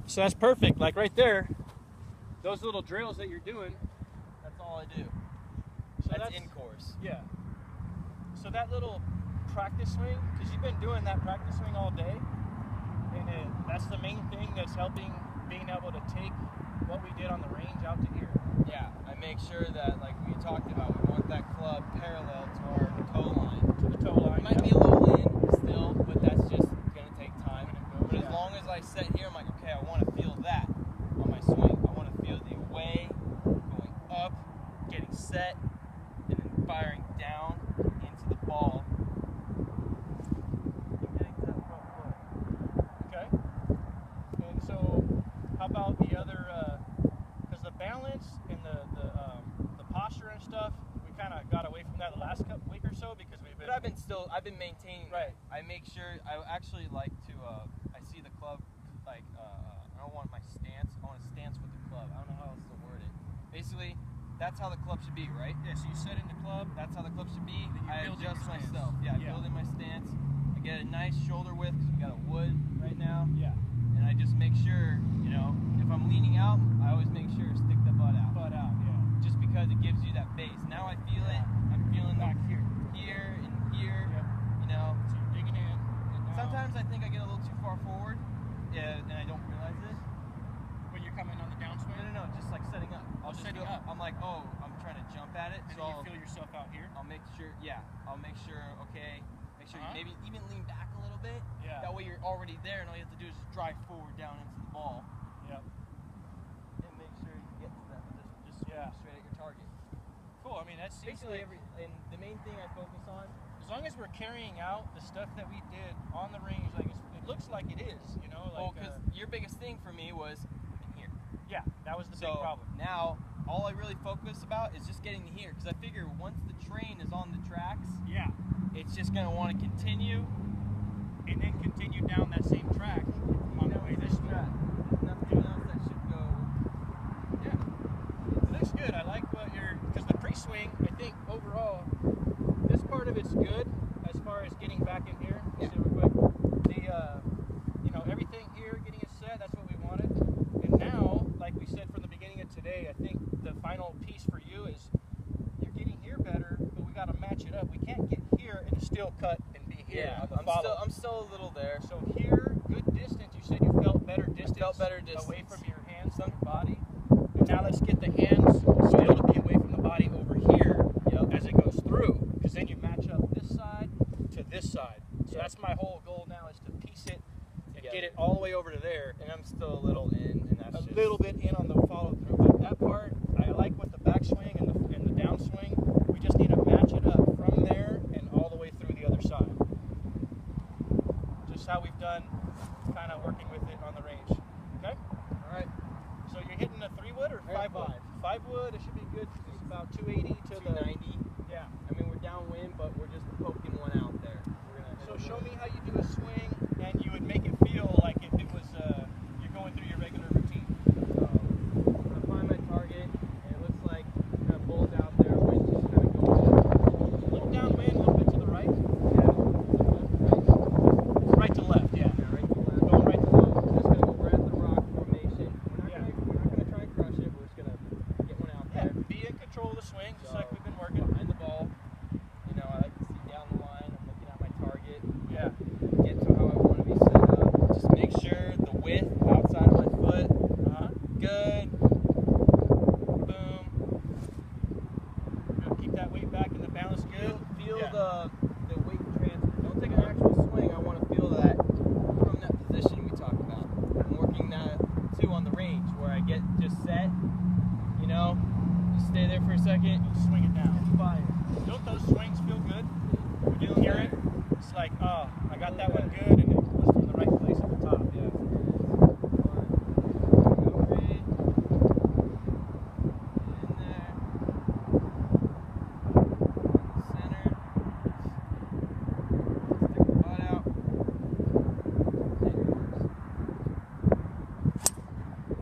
So that's perfect. Like right there, those little drills that you're doing. That's all I do. So that's in course. Yeah. So that little practice swing, because you've been doing that practice swing all day, and that's the main thing that's helping being able to take what we did on the range out to here. Yeah, I make sure that, like we talked about, we want that club parallel to our toe line. To the toe line. It might be a little in still, but that's just going to take time. But as long as I sit here, I'm like, okay, I want to feel that on my swing. I want to feel the away, going up, getting set, and then firing down into the ball. And getting to that front foot. Okay. And so, how about the other, because the balance and the posture and stuff, we kind of got away from that the last week or so because we've been... But I've been maintaining. Right. I make sure, I actually like to, I see the club, like, I don't want my stance, I want a stance with the club. I don't know how else to word it. Basically, that's how the club should be, right? Yeah, so you set in the club. That's how the club should be. I adjust your stance. myself. Yeah, Yeah. building my stance. I get a nice shoulder width because we got a wood right now. Yeah. And I just make sure, you know, if I'm leaning out, I always make sure to stick the butt out. Butt out, yeah. Just because it gives you that base. Now I feel it. I'm feeling Back here. here and here. Yep. You know. So you're digging in. And now, Sometimes I think I get a little too far forward, and I don't realize it. when you're coming on the downswing. No, just like setting up. I'll just setting feel, up. I'm like, oh, I'm trying to jump at it, And so then you feel yourself out here. I'll make sure, okay, make sure you maybe even lean back a little bit. Yeah. That way you're already there, and all you have to do is just drive forward down into the ball. Yep. And make sure you get to that position. Just straight at your target. Cool. I mean, that's Basically, and the main thing I focus on. as long as we're carrying out the stuff that we did on the range, like it looks like it is, you know. Like, Because your biggest thing for me was here. yeah, that was the big problem. Now, all I really focus about is just getting to here, because I figure once the train is on the tracks, Yeah, it's just going to want to continue. and then continue down that same track on the way this way. track. There's nothing else that should go. Yeah, it looks good. I like what you're, because the pre-swing, I think overall, this part of it's good as far as getting back in here. Yeah. See real quick. The, you know, everything here, getting it set, that's what we wanted. And now, like we said from the beginning of today, I think the final piece for you is you're getting here better, but we got to match it up. We can't get here and still cut and be here on the follow. I'm still a little there. So here, good distance. You said you felt better distance. felt better distance. Away from your hands and your body. And now let's get the hands still to be away from the body over here as it goes through. Because then you match up this side to this side. So that's my whole goal now, is to piece it and get it all the way over to there. And I'm still a little in, and that's A little bit in on the follow through. But that part, I like with the backswing and the downswing. We just need to match it up from there and all the way through the other side. Just how we've done, kind of working with it on the range. Okay? All right. So you're hitting a 3-wood or 5-wood? 5-wood, it should be good. It's about 280 to 290. Yeah. I mean, we're downwind, but we're just poking one out there. We're gonna So show me how you do a swing, and you would make it feel like if it was you're going through your regular routine. I find my target, and it looks like kind of bulls out there. Wind just kind of going A little downwind, a little bit to the right. Right to left, yeah. right to left. Going right to left. We're just gonna go right at the rock formation. We're not gonna try and crush it. We're just gonna get one out Yeah, there. be in control of the swing, just So, like we've been working. behind the ball. You know, I like to see down the line. I'm looking at my target. Yeah. Get to how I want to be set up. Just make sure the width outside of my foot. Good. Boom. Keep that weight back and the balance good. Feel Yeah. the weight transfer. Don't take an actual swing. I want to feel that from that position we talked about. I'm working that too on the range where I get just set. You know, just stay there for a second. Swing it down.